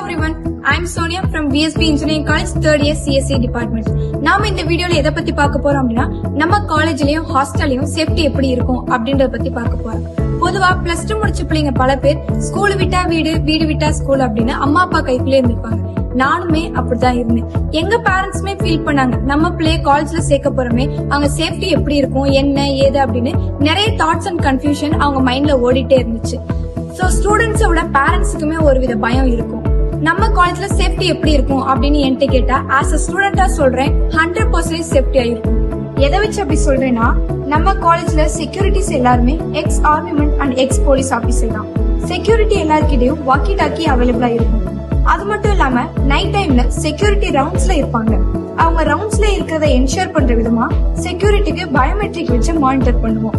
everyone, I am Sonia from VSB Engineering College 3rd year CSE department. நாம இந்த வீடியோல எதை பத்தி பார்க்க போறோம் அப்படின்னா நம்ம காலேஜ்லயும் ஹாஸ்டல்லயும் சேஃப்டி எப்படி இருக்கும் அப்படின்றத பத்தி பார்க்க போறோம். பொதுவா பிளஸ் 2 முடிச்ச பிள்ளைங்க பல பேர் ஸ்கூல் விட்டா வீடு, வீடு விட்டா ஸ்கூல் அப்படின்னு அம்மா அப்பா கைக்குள்ளே இருந்திருப்பாங்க. நானுமே அப்படிதான் இருந்தேன். எங்க பேரண்ட்ஸுமே ஃபீல் பண்ணாங்க, நம்ம பிள்ளை காலேஜ்ல சேர்க்க போறோமே, அங்க சேஃப்டி எப்படி இருக்கும், என்ன ஏது அப்படின்னு நிறைய தாட்ஸ் அண்ட் கன்ஃபியூஷன் அவங்க மைண்ட்ல ஓடிட்டே இருந்துச்சு. சோ ஸ்டூடெண்ட்ஸோட பேரண்ட்ஸுக்குமே ஒரு வித பயம் இருக்கும். நம்ம காலேஜ்ல சேஃப்டி எப்படி இருக்கும் அப்படின்னு என்கிட்ட கேட்டா ஆஸ் அ ஸ்டூடெண்டா சொல்றேன் 100% சேஃப்டியா இருக்கும். எதை வச்சு அப்படி சொல்றேன்னா, நம்ம காலேஜ்ல செக்யூரிட்டிஸ் எல்லாருமே ex army men and ex police officer தான். செக்யூரிட்டி எல்லார்கிட்டயும் வாக்கி டாக்கி அவைலபிளா இருக்கும். அது மட்டும் இல்லாம நைட் டைம்ல செக்யூரிட்டி ரவுண்ட்ஸ்ல இருப்பாங்க. அவங்க ரவுண்ட்ஸ்ல இருக்கிறத என்ஷூர் பண்ற விதமா செக்யூரிட்டிக்கு பயோமெட்ரிக் வச்சு மானிட்டர் பண்ணுவோம்.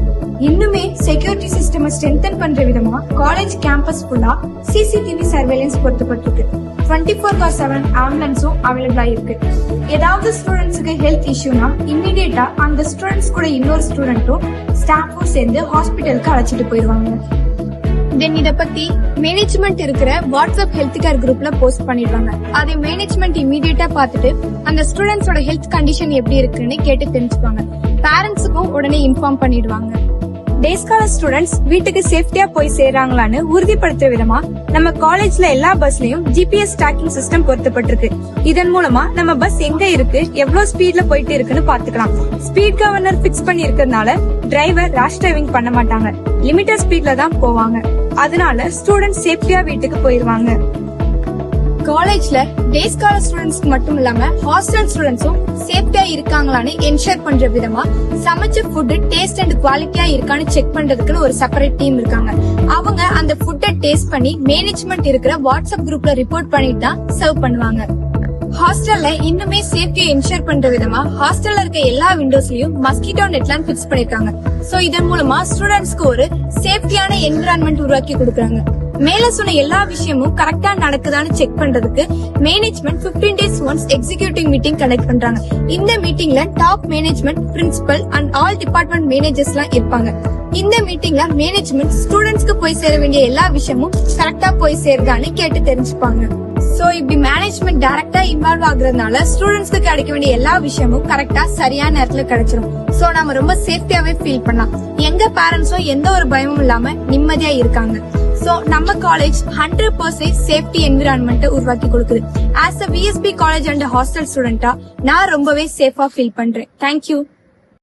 இன்னுமே செக்யூரிட்டி சிஸ்டம் ஸ்ட்ரென்தன் பண்ற விதமா காலேஜ் கேம்பஸ் ஃபுல்லா சிசிடிவி சர்வேலன்ஸ் பொருத்தப்பட்டிருக்கு. 24/7 ஆம்புலன்ஸும் அவைலபிளா இருக்கு. ஏதாவது ஸ்டூடெண்ட்ஸுக்கு ஹெல்த் இஷ்யூனா இம்மிடியேட்டா அந்த ஸ்டூடெண்ட்ஸ் கூட இன்னொரு ஸ்டூடெண்ட்டும் ஸ்டாஃபும் சேர்ந்து ஹாஸ்பிட்டலுக்கு அழைச்சிட்டு போயிருவாங்க. தென் இத பத்தி மேனேஜ்மெண்ட் இருக்கிற வாட்ஸ்அப் ஹெல்த் கேர் குரூப்ல போஸ்ட் பண்ணிடுவாங்க. அதை மேனேஜ்மெண்ட் இமீடியட்டா பார்த்துட்டு அந்த ஸ்டூடெண்ட்ஸோட ஹெல்த் கண்டிஷன் எப்படி இருக்குன்னு கேட்டு தெரிஞ்சுப்பாங்க. பேரண்ட்ஸுக்கும் உடனே இன்ஃபார்ம் பண்ணிடுவாங்க. டே ஸ்காலர் ஸ்டூடெண்ட்ஸ் வீட்டுக்கு சேஃப்டியா போய் சேர்றாங்களான்னு உறுதிப்படுத்துற விதமா நம்ம காலேஜ்ல எல்லா பஸ்லயும் GPS ட்ராக்கிங் சிஸ்டம் பொருத்தப்பட்டிருக்கு. இதன் மூலமா நம்ம பஸ் எங்க இருக்கு, எவ்வளவு ஸ்பீட்ல போயிட்டு இருக்குன்னு பாத்துக்கலாம். ஸ்பீட் கவர்னர் பிக்ஸ் பண்ணி இருக்கிறதுனால டிரைவர் ராஷ் டிரைவிங் பண்ண மாட்டாங்க, லிமிட்டட் ஸ்பீட்ல தான் போவாங்க. அதனால ஸ்டூடெண்ட்ஸ் சேஃப்டியா வீட்டுக்கு போயிருவாங்க. காலேஜ்ல டே ஸ்காலர் ஸ்டூடெண்ட்ஸ்க்கு மட்டும் இல்லாம ஹாஸ்டல் ஸ்டூடெண்ட்ஸும் சேஃப்டியா இருக்காங்களான்னு என்ஷூர் பண்ற விதமா சமைச்ச ஃபுட் டேஸ்ட் அண்ட் குவாலிட்டியா இருக்கான்னு செக் பண்றதுக்குன்னு ஒரு செப்பரேட் டீம் இருக்காங்க. அவங்க அந்த ஃபுட்டை டேஸ்ட் பண்ணி மேனேஜ்மெண்ட் இருக்கிற வாட்ஸ்அப் குரூப்ல ரிப்போர்ட் பண்ணிட்டு தான் சர்வ் பண்ணுவாங்க. ஹாஸ்டல்ல இன்னுமே சேஃப்டியை என்ஷூர் பண்ற விதமா ஹாஸ்டல்ல இருக்க எல்லா விண்டோஸ்லயும் மஸ்கிட்டோ நெட்லாம் பிக்ஸ் பண்ணிருக்காங்க. சோ இதன் மூலமா ஸ்டூடெண்ட்ஸ்க்கு ஒரு சேஃப்டியான என்விரான்மெண்ட் உருவாக்கி கொடுக்கறாங்க. மேல சொன்ன எல்லா விஷயமும் கரெக்டா நடக்குதான்னு செக் பண்றதுக்கு management 15 days once executive meeting conduct பண்றாங்க. இந்த மீட்டிங்ல top management, principal and all department managers எல்லாம் இருப்பாங்க. இந்த மீட்டிங்ல மேனேஜ்மெண்ட் ஸ்டூடெண்ட்ஸ்க்கு போய் சேர வேண்டிய எல்லா விஷயமும் கரெக்டா போய் சேருதான்னு கேட்டு தெரிஞ்சுப்பாங்க. சோ இப்படி மேனேஜ்மெண்ட் டைரக்டா இன்வால்வ் ஆகுறதுனால ஸ்டூடெண்ட்ஸ்க்கு கிடைக்க வேண்டிய எல்லா விஷயமும் கரெக்டா சரியான நேரத்துல கிடைச்சிரும். சோ நம்ம ரொம்ப சேஃப்டியாவே ஃபீல் பண்ணலாம். எங்க பேரண்ட்ஸும் எந்த ஒரு பயமும் இல்லாம நிம்மதியா இருக்காங்க. சோ நம்ம காலேஜ் 100% சேஃப்டி என்விரான்மெண்ட் உருவாக்கி கொடுக்குது. As a VSB college and hostel ஸ்டூடெண்டா நான் ரொம்பவே சேஃபா ஃபீல் பண்றேன். தேங்க்யூ.